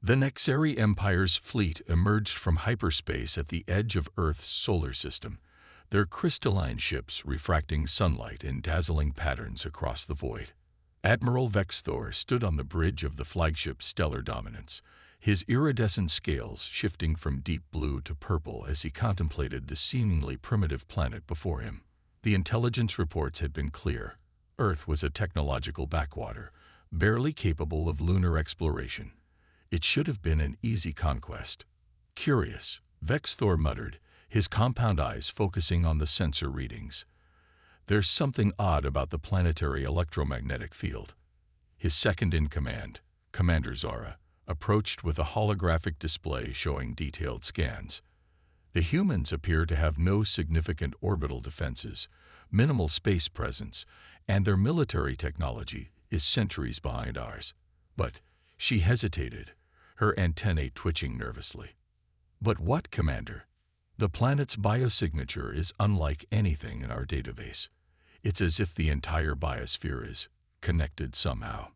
The Nexari Empire's fleet emerged from hyperspace at the edge of Earth's solar system, their crystalline ships refracting sunlight in dazzling patterns across the void. Admiral Vexthor stood on the bridge of the flagship Stellar Dominance, his iridescent scales shifting from deep blue to purple as he contemplated the seemingly primitive planet before him. The intelligence reports had been clear. Earth was a technological backwater, barely capable of lunar exploration. It should have been an easy conquest. Curious, Vexthor muttered, his compound eyes focusing on the sensor readings. There's something odd about the planetary electromagnetic field. His second-in-command, Commander Zara, approached with a holographic display showing detailed scans. The humans appear to have no significant orbital defenses, minimal space presence, and their military technology is centuries behind ours. But she hesitated, her antennae twitching nervously. But what, Commander? The planet's biosignature is unlike anything in our database. It's as if the entire biosphere is connected somehow.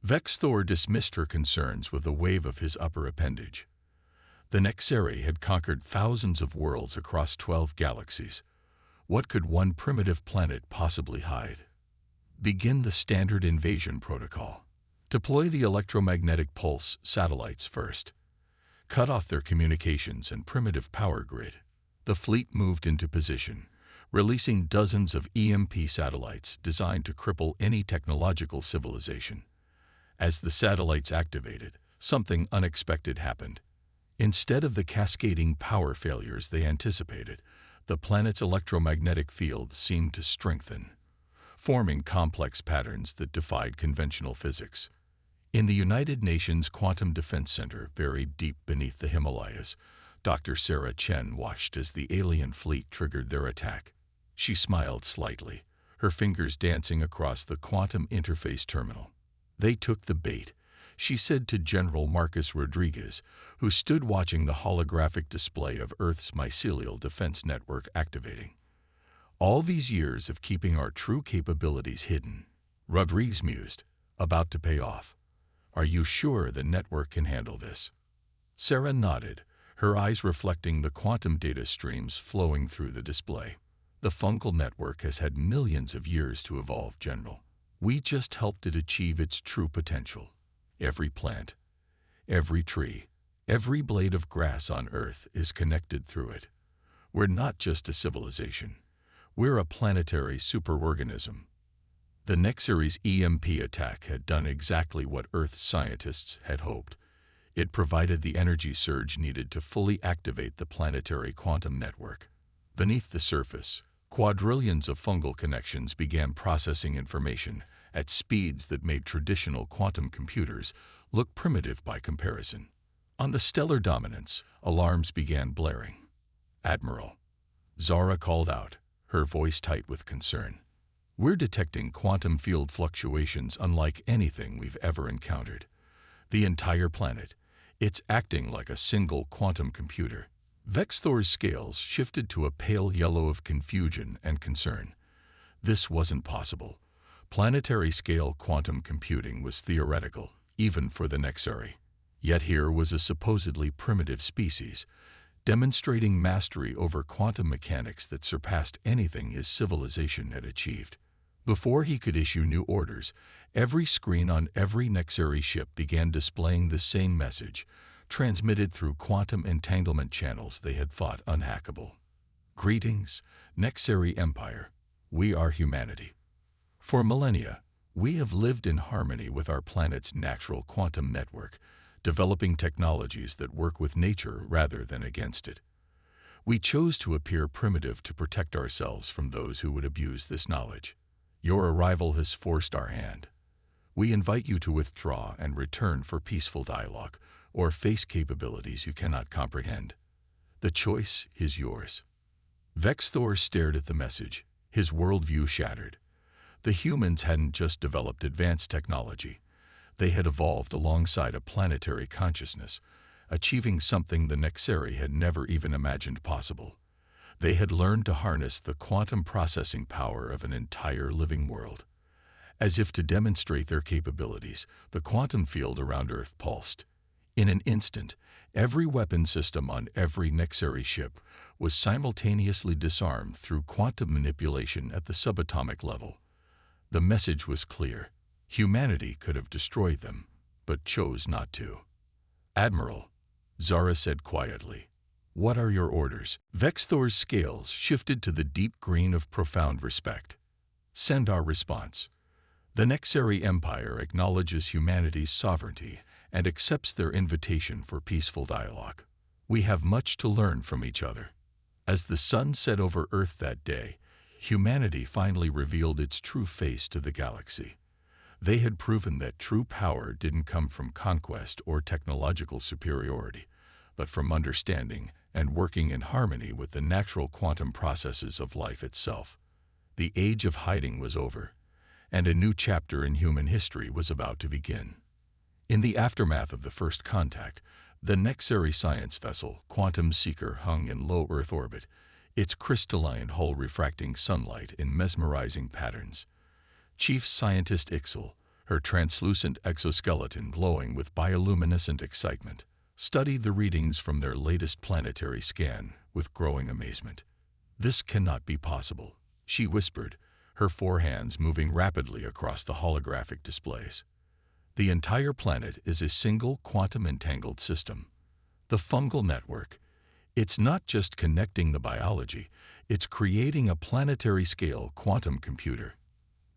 Vexthor dismissed her concerns with a wave of his upper appendage. The Nexari had conquered thousands of worlds across 12 galaxies. What could one primitive planet possibly hide? Begin the standard invasion protocol. Deploy the electromagnetic pulse satellites first. Cut off their communications and primitive power grid. The fleet moved into position, releasing dozens of EMP satellites designed to cripple any technological civilization. As the satellites activated, something unexpected happened. Instead of the cascading power failures they anticipated, the planet's electromagnetic field seemed to strengthen, forming complex patterns that defied conventional physics. In the United Nations Quantum Defense Center, buried deep beneath the Himalayas, Dr. Sarah Chen watched as the alien fleet triggered their attack. She smiled slightly, her fingers dancing across the quantum interface terminal. They took the bait, she said to General Marcus Rodriguez, who stood watching the holographic display of Earth's mycelial defense network activating. All these years of keeping our true capabilities hidden, Rodriguez mused, about to pay off. Are you sure the network can handle this? Sarah nodded, her eyes reflecting the quantum data streams flowing through the display. The fungal network has had millions of years to evolve, General. We just helped it achieve its true potential. Every plant, every tree, every blade of grass on Earth is connected through it. We're not just a civilization. We're a planetary superorganism. The Nexari's EMP attack had done exactly what Earth's scientists had hoped. It provided the energy surge needed to fully activate the planetary quantum network. Beneath the surface, quadrillions of fungal connections began processing information at speeds that made traditional quantum computers look primitive by comparison. On the Stellar Dominance, alarms began blaring. Admiral, Zara called out, her voice tight with concern. We're detecting quantum field fluctuations unlike anything we've ever encountered. The entire planet, it's acting like a single quantum computer. Vexthor's scales shifted to a pale yellow of confusion and concern. This wasn't possible. Planetary-scale quantum computing was theoretical, even for the Nexari. Yet here was a supposedly primitive species, demonstrating mastery over quantum mechanics that surpassed anything his civilization had achieved. Before he could issue new orders, every screen on every Nexari ship began displaying the same message, transmitted through quantum entanglement channels they had thought unhackable. Greetings, Nexari Empire. We are humanity. For millennia, we have lived in harmony with our planet's natural quantum network, developing technologies that work with nature rather than against it. We chose to appear primitive to protect ourselves from those who would abuse this knowledge. Your arrival has forced our hand. We invite you to withdraw and return for peaceful dialogue, or face capabilities you cannot comprehend. The choice is yours. Vexthor stared at the message, his worldview shattered. The humans hadn't just developed advanced technology. They had evolved alongside a planetary consciousness, achieving something the Nexari had never even imagined possible. They had learned to harness the quantum processing power of an entire living world. As if to demonstrate their capabilities, the quantum field around Earth pulsed. In an instant, every weapon system on every Nexari ship was simultaneously disarmed through quantum manipulation at the subatomic level. The message was clear. Humanity could have destroyed them, but chose not to. "Admiral," Zara said quietly, "what are your orders?" Vexthor's scales shifted to the deep green of profound respect. "Send our response. The Nexari Empire acknowledges humanity's sovereignty and accepts their invitation for peaceful dialogue. We have much to learn from each other." As the sun set over Earth that day, humanity finally revealed its true face to the galaxy. They had proven that true power didn't come from conquest or technological superiority, but from understanding and working in harmony with the natural quantum processes of life itself. The age of hiding was over, and a new chapter in human history was about to begin. In the aftermath of the first contact, the Nexari science vessel, Quantum Seeker, hung in low Earth orbit, its crystalline hull refracting sunlight in mesmerizing patterns. Chief Scientist Ixel, her translucent exoskeleton glowing with bioluminescent excitement, studied the readings from their latest planetary scan with growing amazement. "This cannot be possible," she whispered, her four hands moving rapidly across the holographic displays. "The entire planet is a single quantum-entangled system. The fungal network. It's not just connecting the biology, it's creating a planetary-scale quantum computer."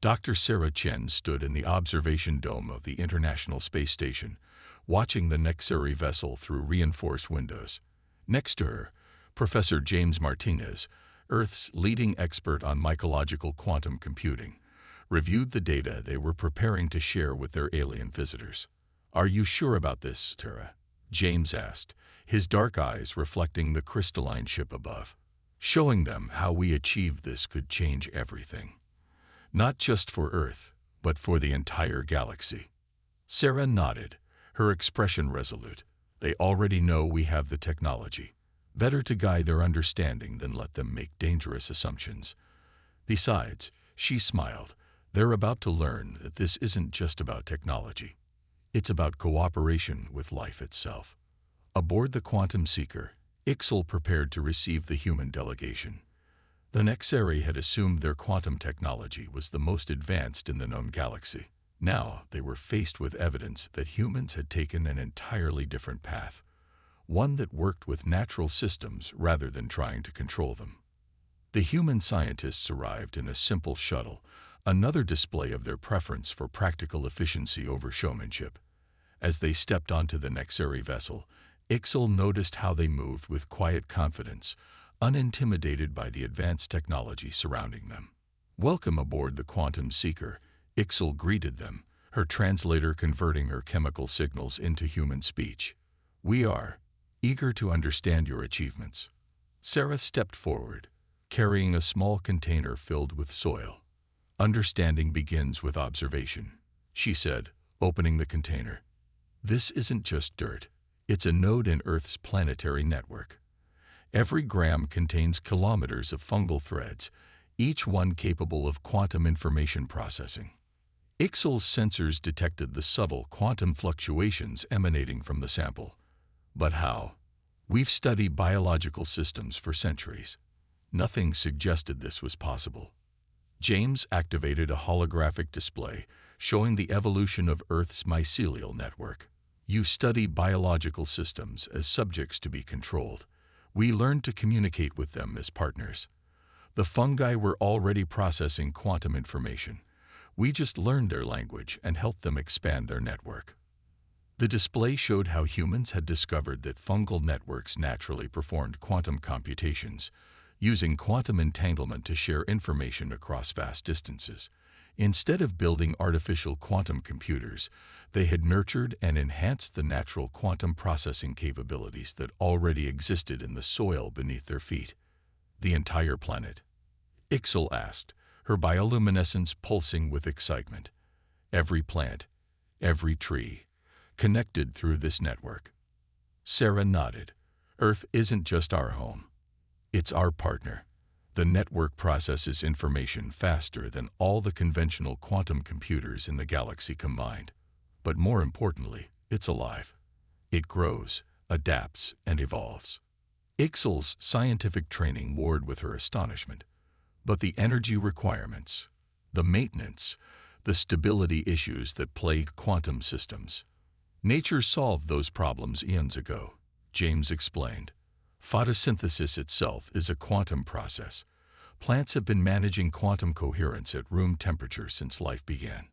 Dr. Sarah Chen stood in the observation dome of the International Space Station, watching the Nexari vessel through reinforced windows. Next to her, Professor James Martinez, Earth's leading expert on mycological quantum computing, reviewed the data they were preparing to share with their alien visitors. "Are you sure about this, Tara?" James asked, his dark eyes reflecting the crystalline ship above. "Showing them how we achieved this could change everything. Not just for Earth, but for the entire galaxy." Sarah nodded, her expression resolute. "They already know we have the technology. Better to guide their understanding than let them make dangerous assumptions. Besides," she smiled, "they're about to learn that this isn't just about technology. It's about cooperation with life itself." Aboard the Quantum Seeker, Ixel prepared to receive the human delegation. The Nexari had assumed their quantum technology was the most advanced in the known galaxy. Now they were faced with evidence that humans had taken an entirely different path, one that worked with natural systems rather than trying to control them. The human scientists arrived in a simple shuttle, another display of their preference for practical efficiency over showmanship. As they stepped onto the Nexari vessel, Ixel noticed how they moved with quiet confidence, unintimidated by the advanced technology surrounding them. "Welcome aboard the Quantum Seeker," Ixel greeted them, her translator converting her chemical signals into human speech. "We are eager to understand your achievements." Sarah stepped forward, carrying a small container filled with soil. "Understanding begins with observation," she said, opening the container. "This isn't just dirt, it's a node in Earth's planetary network. Every gram contains kilometers of fungal threads, each one capable of quantum information processing." Ixel's sensors detected the subtle quantum fluctuations emanating from the sample. "But how? We've studied biological systems for centuries. Nothing suggested this was possible." James activated a holographic display showing the evolution of Earth's mycelial network. "You study biological systems as subjects to be controlled. We learned to communicate with them as partners. The fungi were already processing quantum information. We just learned their language and helped them expand their network." The display showed how humans had discovered that fungal networks naturally performed quantum computations, using quantum entanglement to share information across vast distances. Instead of building artificial quantum computers, they had nurtured and enhanced the natural quantum processing capabilities that already existed in the soil beneath their feet. "The entire planet?" Ixel asked, her bioluminescence pulsing with excitement. "Every plant, every tree, connected through this network." Sarah nodded. "Earth isn't just our home. It's our partner. The network processes information faster than all the conventional quantum computers in the galaxy combined. But more importantly, it's alive. It grows, adapts, and evolves. Ixel's scientific training warred with her astonishment. But the energy requirements, the maintenance, the stability issues that plague quantum systems. Nature solved those problems eons ago, James explained. Photosynthesis itself is a quantum process. Plants have been managing quantum coherence at room temperature since life began.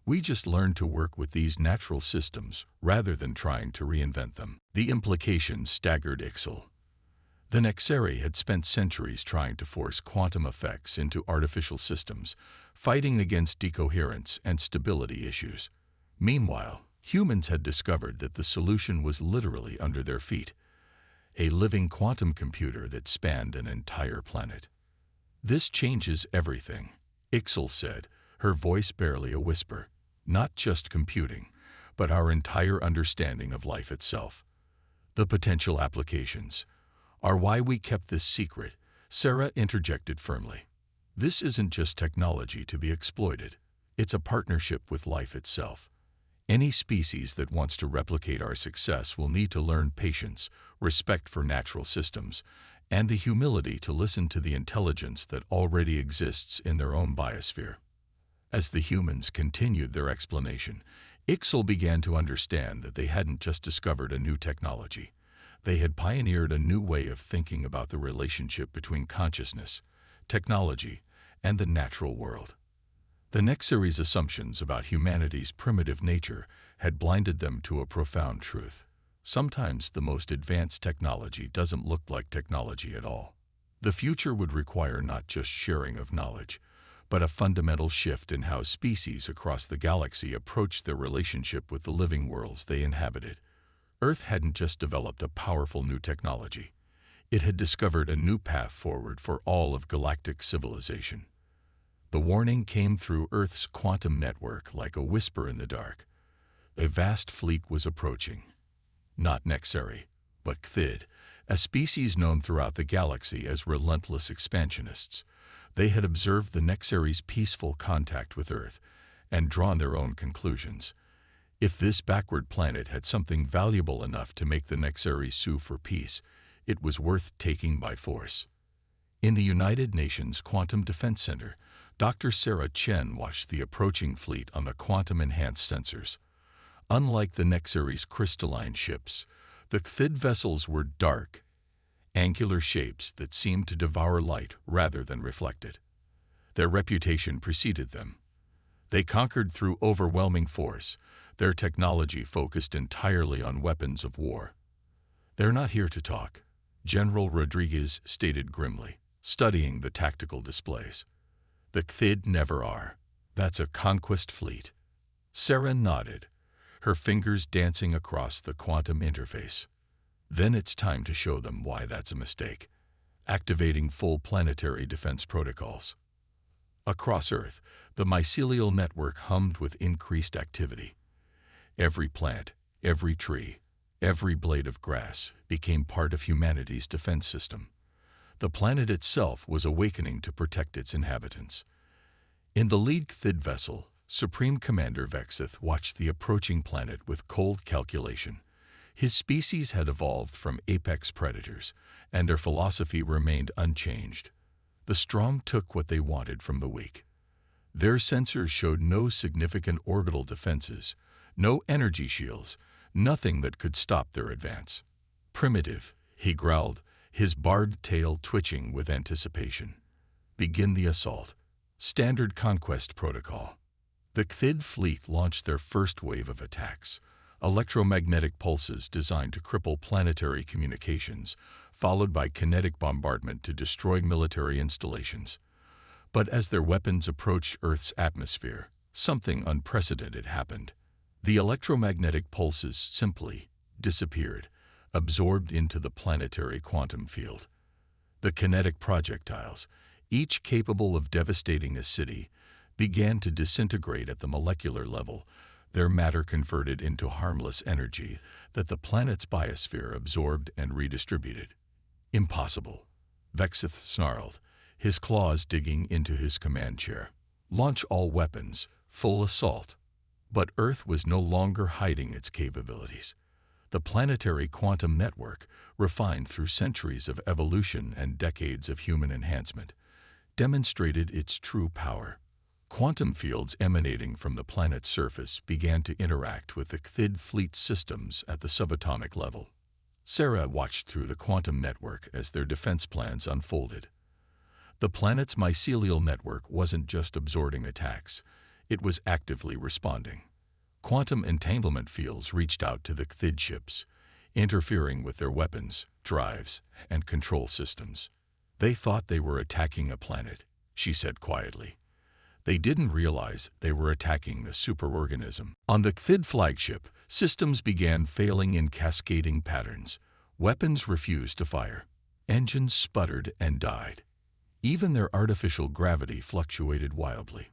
We just learned to work with these natural systems rather than trying to reinvent them. The implications staggered Ixel. The Nexeri had spent centuries trying to force quantum effects into artificial systems, fighting against decoherence and stability issues. Meanwhile, humans had discovered that the solution was literally under their feet, a living quantum computer that spanned an entire planet. "This changes everything," Ixel said, her voice barely a whisper. "Not just computing, but our entire understanding of life itself. The potential applications are why we kept this secret," Sarah interjected firmly. "This isn't just technology to be exploited. It's a partnership with life itself. Any species that wants to replicate our success will need to learn patience, respect for natural systems, and the humility to listen to the intelligence that already exists in their own biosphere." As the humans continued their explanation, Ixel began to understand that they hadn't just discovered a new technology. They had pioneered a new way of thinking about the relationship between consciousness, technology, and the natural world. The Nexeri's assumptions about humanity's primitive nature had blinded them to a profound truth. Sometimes the most advanced technology doesn't look like technology at all. The future would require not just sharing of knowledge, but a fundamental shift in how species across the galaxy approached their relationship with the living worlds they inhabited. Earth hadn't just developed a powerful new technology. It had discovered a new path forward for all of galactic civilization. The warning came through Earth's quantum network like a whisper in the dark. A vast fleet was approaching. Not Nexeri, but Cthid, a species known throughout the galaxy as relentless expansionists. They had observed the Nexeri's peaceful contact with Earth and drawn their own conclusions. If this backward planet had something valuable enough to make the Nexeri sue for peace, it was worth taking by force. In the United Nations Quantum Defense Center, Dr. Sarah Chen watched the approaching fleet on the quantum-enhanced sensors. Unlike the Nexeri's crystalline ships, the Cthid vessels were dark, angular shapes that seemed to devour light rather than reflect it. Their reputation preceded them. They conquered through overwhelming force, their technology focused entirely on weapons of war. "They're not here to talk," General Rodriguez stated grimly, studying the tactical displays. "The Cthid never are. That's a conquest fleet." Sarah nodded, her fingers dancing across the quantum interface. "Then it's time to show them why that's a mistake." Activating full planetary defense protocols. Across Earth, the mycelial network hummed with increased activity. Every plant, every tree, every blade of grass became part of humanity's defense system. The planet itself was awakening to protect its inhabitants. In the lead Cthid vessel, Supreme Commander Vexith watched the approaching planet with cold calculation. His species had evolved from apex predators, and their philosophy remained unchanged. The strong took what they wanted from the weak. Their sensors showed no significant orbital defenses, no energy shields, nothing that could stop their advance. "Primitive," he growled, his barbed tail twitching with anticipation. "Begin the assault." Standard conquest protocol. The Cthid fleet launched their first wave of attacks. Electromagnetic pulses designed to cripple planetary communications, followed by kinetic bombardment to destroy military installations. But as their weapons approached Earth's atmosphere, something unprecedented happened. The electromagnetic pulses simply disappeared, absorbed into the planetary quantum field. The kinetic projectiles, each capable of devastating a city, began to disintegrate at the molecular level, their matter converted into harmless energy that the planet's biosphere absorbed and redistributed. "Impossible," Vexith snarled, his claws digging into his command chair. "Launch all weapons, full assault." But Earth was no longer hiding its capabilities. The planetary quantum network, refined through centuries of evolution and decades of human enhancement, demonstrated its true power. Quantum fields emanating from the planet's surface began to interact with the HFY fleet systems at the subatomic level. Sarah watched through the quantum network as their defense plans unfolded. The planet's mycelial network wasn't just absorbing attacks, it was actively responding. Quantum entanglement fields reached out to the HFY ships, interfering with their weapons, drives, and control systems. They thought they were attacking a planet, she said quietly. They didn't realize they were attacking the superorganism. On the HFY flagship, systems began failing in cascading patterns. Weapons refused to fire. Engines sputtered and died. Even their artificial gravity fluctuated wildly.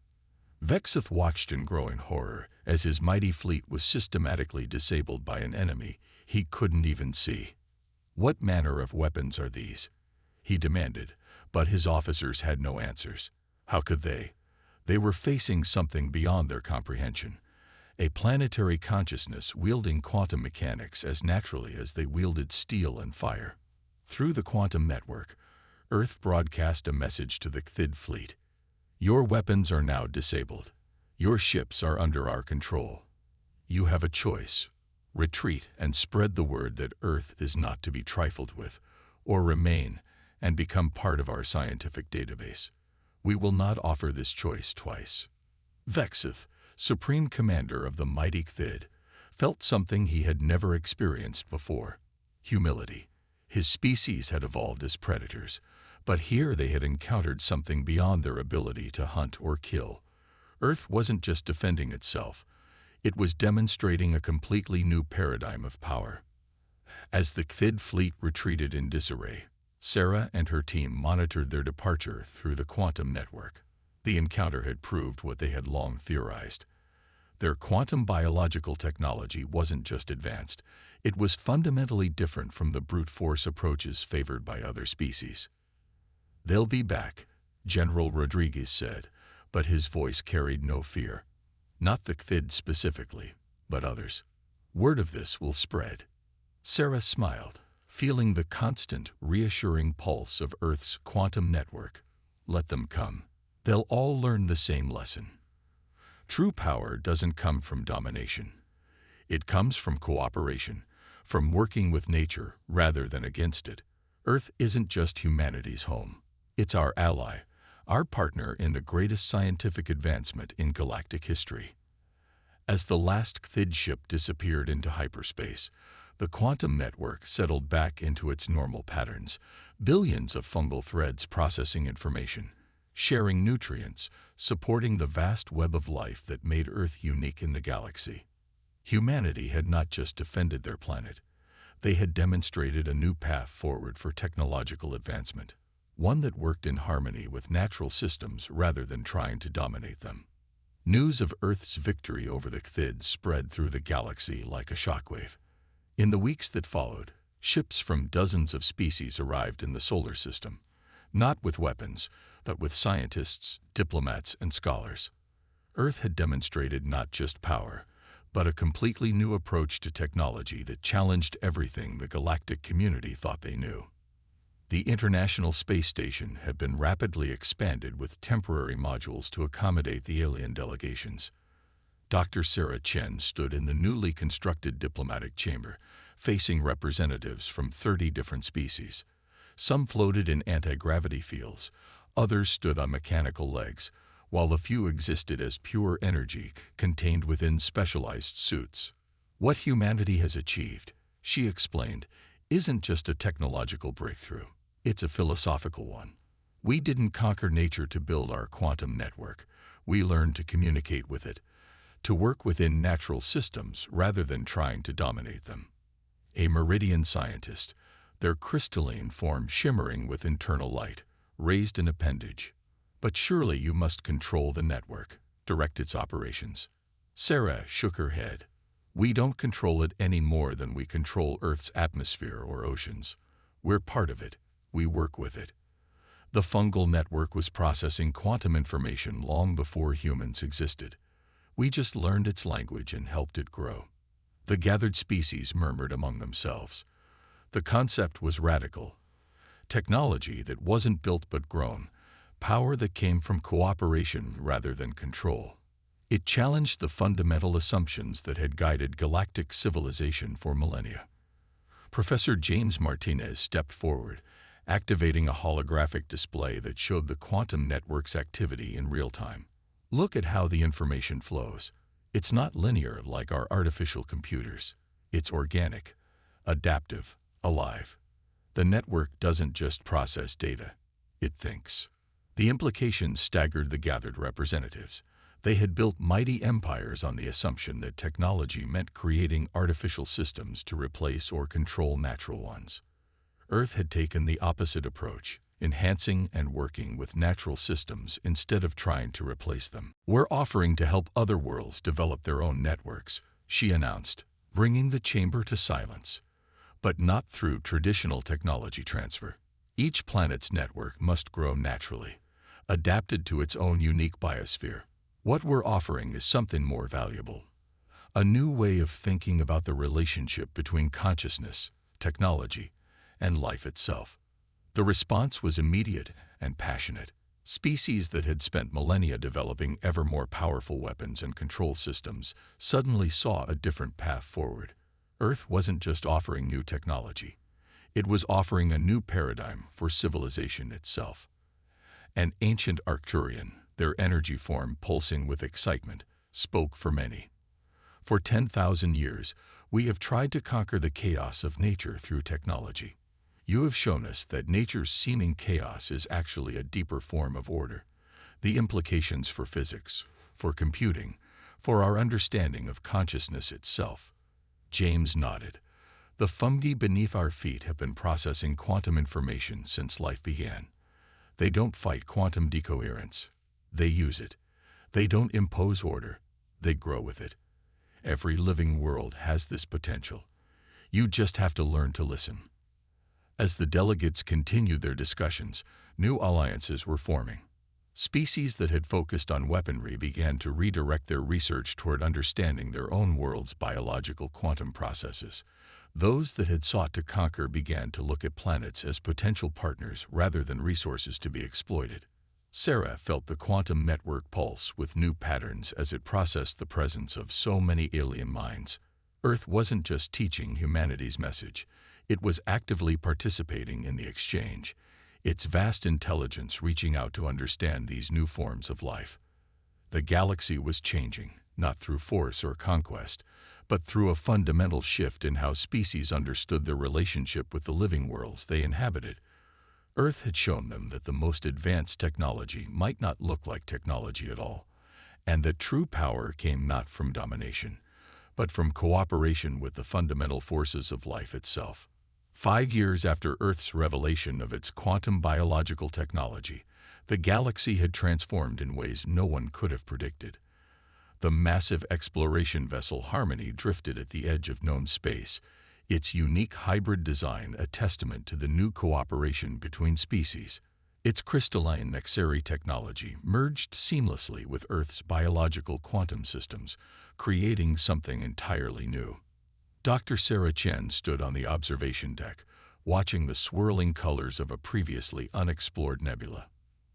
Vexith watched in growing horror as his mighty fleet was systematically disabled by an enemy he couldn't even see. "What manner of weapons are these?" he demanded, but his officers had no answers. How could they? They were facing something beyond their comprehension, a planetary consciousness wielding quantum mechanics as naturally as they wielded steel and fire. Through the quantum network, Earth broadcast a message to the HFY fleet. "Your weapons are now disabled. Your ships are under our control. You have a choice. Retreat and spread the word that Earth is not to be trifled with, or remain and become part of our scientific database. We will not offer this choice twice." Vexith, supreme commander of the mighty HFY, felt something he had never experienced before: humility. His species had evolved as predators, but here they had encountered something beyond their ability to hunt or kill. Earth wasn't just defending itself, it was demonstrating a completely new paradigm of power. As the HFY fleet retreated in disarray, Sarah and her team monitored their departure through the quantum network. The encounter had proved what they had long theorized. Their quantum biological technology wasn't just advanced, it was fundamentally different from the brute force approaches favored by other species. "They'll be back," General Rodriguez said, but his voice carried no fear. "Not the HFY specifically, but others. Word of this will spread." Sarah smiled, feeling the constant, reassuring pulse of Earth's quantum network. Let them come. They'll all learn the same lesson. True power doesn't come from domination. It comes from cooperation, from working with nature rather than against it. Earth isn't just humanity's home. It's our ally, our partner in the greatest scientific advancement in galactic history. As the last HFY ship disappeared into hyperspace, the quantum network settled back into its normal patterns, billions of fungal threads processing information, sharing nutrients, supporting the vast web of life that made Earth unique in the galaxy. Humanity had not just defended their planet, they had demonstrated a new path forward for technological advancement, one that worked in harmony with natural systems rather than trying to dominate them. News of Earth's victory over the HFY spread through the galaxy like a shockwave. In the weeks that followed, ships from dozens of species arrived in the solar system, not with weapons, but with scientists, diplomats, and scholars. Earth had demonstrated not just power, but a completely new approach to technology that challenged everything the galactic community thought they knew. The International Space Station had been rapidly expanded with temporary modules to accommodate the alien delegations. Dr. Sarah Chen stood in the newly constructed diplomatic chamber, facing representatives from 30 different species. Some floated in anti-gravity fields, others stood on mechanical legs, while a few existed as pure energy contained within specialized suits. "What humanity has achieved," she explained, "isn't just a technological breakthrough. It's a philosophical one. We didn't conquer nature to build our quantum network. We learned to communicate with it, to work within natural systems rather than trying to dominate them." A meridian scientist, their crystalline form shimmering with internal light, raised an appendage. "But surely you must control the network, direct its operations." Sarah shook her head. "We don't control it any more than we control Earth's atmosphere or oceans. We're part of it. We work with it. The fungal network was processing quantum information long before humans existed. We just learned its language and helped it grow." The gathered species murmured among themselves. The concept was radical. Technology that wasn't built but grown, power that came from cooperation rather than control. It challenged the fundamental assumptions that had guided galactic civilization for millennia. Professor James Martinez stepped forward, activating a holographic display that showed the quantum network's activity in real time. Look at how the information flows. It's not linear like our artificial computers. It's organic, adaptive, alive. The network doesn't just process data, it thinks. The implications staggered the gathered representatives. They had built mighty empires on the assumption that technology meant creating artificial systems to replace or control natural ones. Earth had taken the opposite approach, enhancing and working with natural systems instead of trying to replace them. "We're offering to help other worlds develop their own networks," she announced, bringing the chamber to silence. But not through traditional technology transfer. Each planet's network must grow naturally, adapted to its own unique biosphere. What we're offering is something more valuable. A new way of thinking about the relationship between consciousness, technology, and life itself. The response was immediate and passionate. Species that had spent millennia developing ever more powerful weapons and control systems suddenly saw a different path forward. Earth wasn't just offering new technology. It was offering a new paradigm for civilization itself. An ancient Arcturian, their energy form pulsing with excitement, spoke for many. "For 10,000 years, we have tried to conquer the chaos of nature through technology. You have shown us that nature's seeming chaos is actually a deeper form of order. The implications for physics, for computing, for our understanding of consciousness itself." James nodded. "The fungi beneath our feet have been processing quantum information since life began. They don't fight quantum decoherence. They use it. They don't impose order. They grow with it. Every living world has this potential. You just have to learn to listen." As the delegates continued their discussions, new alliances were forming. Species that had focused on weaponry began to redirect their research toward understanding their own world's biological quantum processes. Those that had sought to conquer began to look at planets as potential partners rather than resources to be exploited. Sarah felt the quantum network pulse with new patterns as it processed the presence of so many alien minds. Earth wasn't just teaching humanity's message. It was actively participating in the exchange, its vast intelligence reaching out to understand these new forms of life. The galaxy was changing, not through force or conquest, but through a fundamental shift in how species understood their relationship with the living worlds they inhabited. Earth had shown them that the most advanced technology might not look like technology at all, and that true power came not from domination, but from cooperation with the fundamental forces of life itself. 5 years after Earth's revelation of its quantum biological technology, the galaxy had transformed in ways no one could have predicted. The massive exploration vessel Harmony drifted at the edge of known space, its unique hybrid design a testament to the new cooperation between species. Its crystalline Nexari technology merged seamlessly with Earth's biological quantum systems, creating something entirely new. Dr. Sarah Chen stood on the observation deck, watching the swirling colors of a previously unexplored nebula.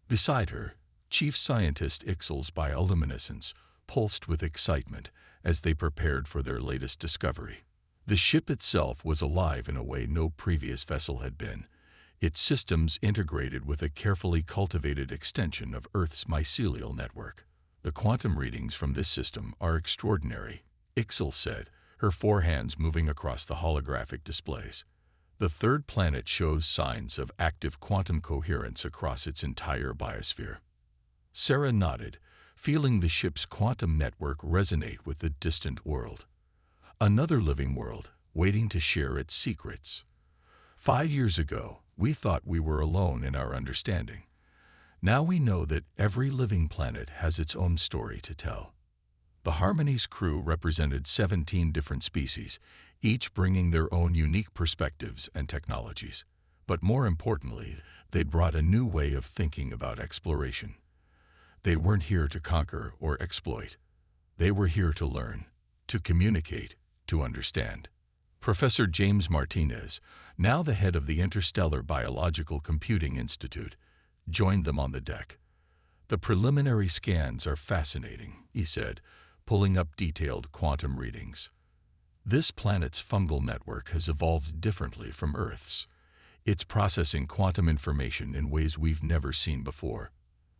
Beside her, Chief Scientist Ixel's bioluminescence pulsed with excitement as they prepared for their latest discovery. The ship itself was alive in a way no previous vessel had been, its systems integrated with a carefully cultivated extension of Earth's mycelial network. "The quantum readings from this system are extraordinary," Ixel said, her four hands moving across the holographic displays. "The third planet shows signs of active quantum coherence across its entire biosphere." Sarah nodded, feeling the ship's quantum network resonate with the distant world. Another living world, waiting to share its secrets. 5 years ago, we thought we were alone in our understanding. Now we know that every living planet has its own story to tell. The Harmony's crew represented 17 different species, each bringing their own unique perspectives and technologies. But more importantly, they'd brought a new way of thinking about exploration. They weren't here to conquer or exploit. They were here to learn, to communicate, to understand. Professor James Martinez, now the head of the Interstellar Biological Computing Institute, joined them on the deck. "The preliminary scans are fascinating," he said, pulling up detailed quantum readings. "This planet's fungal network has evolved differently from Earth's. It's processing quantum information in ways we've never seen before."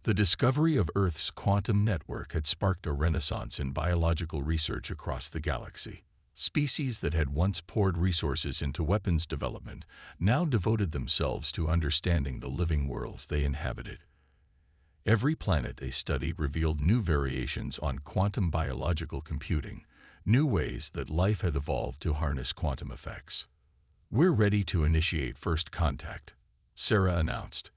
The discovery of Earth's quantum network had sparked a renaissance in biological research across the galaxy. Species that had once poured resources into weapons development now devoted themselves to understanding the living worlds they inhabited. Every planet they studied revealed new variations on quantum biological computing, new ways that life had evolved to harness quantum effects. "We're ready to initiate first contact," Sarah announced.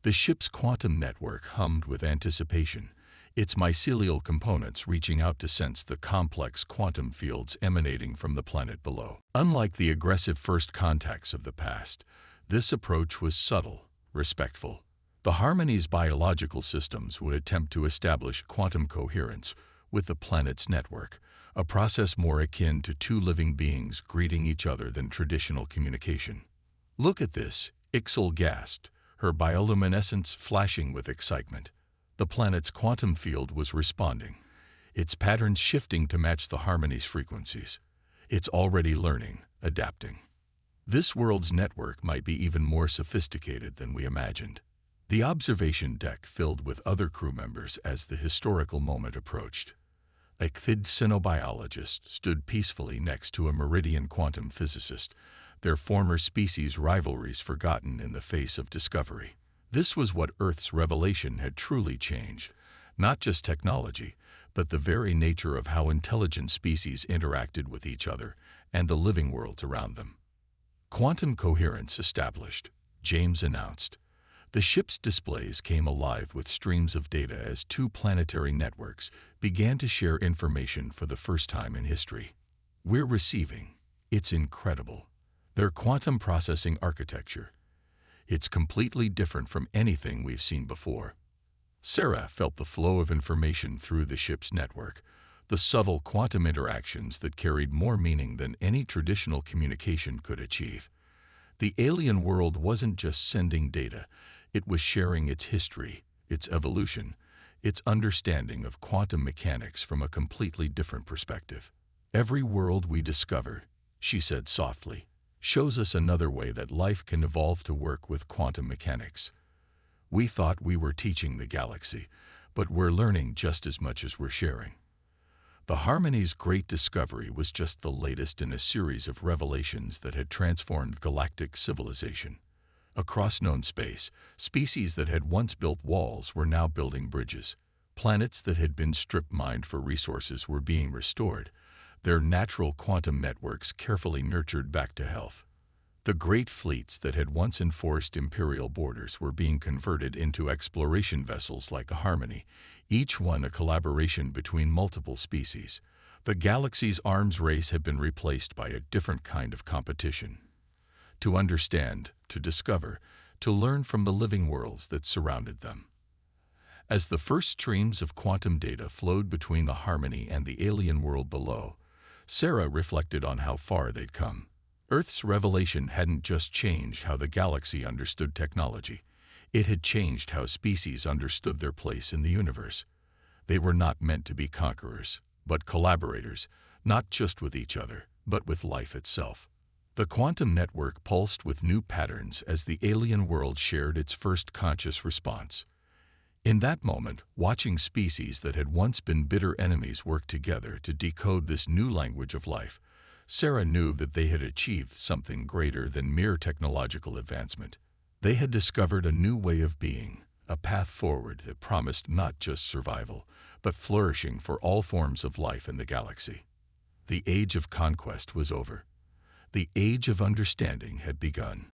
The ship's quantum network hummed with anticipation, its mycelial components reaching out to sense the complex quantum fields emanating from the planet below. Unlike the aggressive first contacts of the past, this approach was subtle, respectful. The Harmony's biological systems would attempt to establish quantum coherence with the planet's network, a process more akin to two living beings greeting each other than traditional communication. "Look at this," Ixel gasped, her bioluminescence flashing with excitement. The planet's quantum field was responding, its patterns shifting to match the Harmony's frequencies. It's already learning, adapting. This world's network might be even more sophisticated than we imagined. The observation deck filled with other crew members as the historical moment approached. A xenobiologist stood peacefully next to a meridian quantum physicist, their former species rivalries forgotten in the face of discovery. This was what Earth's revelation had truly changed, not just technology, but the very nature of how intelligent species interacted with each other and the living worlds around them. "Quantum coherence established," James announced. The ship's displays came alive with streams of data as two planetary networks began to share information for the first time in history. "We're receiving. It's incredible. Their quantum processing architecture. It's completely different from anything we've seen before." Sarah felt the flow of information through the ship's network, the subtle quantum interactions that carried more meaning than any traditional communication could achieve. The alien world wasn't just sending data, it was sharing its history, its evolution, its understanding of quantum mechanics from a completely different perspective. "Every world we discover," she said softly, "shows us another way that life can evolve to work with quantum mechanics. We thought we were teaching the galaxy, but we're learning just as much as we're sharing." The Harmony's great discovery was just the latest in a series of revelations that had transformed galactic civilization. Across known space, species that had once built walls were now building bridges. Planets that had been strip-mined for resources were being restored, their natural quantum networks carefully nurtured back to health. The great fleets that had once enforced imperial borders were being converted into exploration vessels like a Harmony, each one a collaboration between multiple species. The galaxy's arms race had been replaced by a different kind of competition. To understand, to discover, to learn from the living worlds that surrounded them. As the first streams of quantum data flowed between the Harmony and the alien world below, Sarah reflected on how far they'd come. Earth's revelation hadn't just changed how the galaxy understood technology. It had changed how species understood their place in the universe. They were not meant to be conquerors, but collaborators, not just with each other, but with life itself. The quantum network pulsed with new patterns as the alien world shared its first conscious response. In that moment, watching species that had once been bitter enemies work together to decode this new language of life, Sarah knew that they had achieved something greater than mere technological advancement. They had discovered a new way of being, a path forward that promised not just survival, but flourishing for all forms of life in the galaxy. The age of conquest was over. The age of understanding had begun.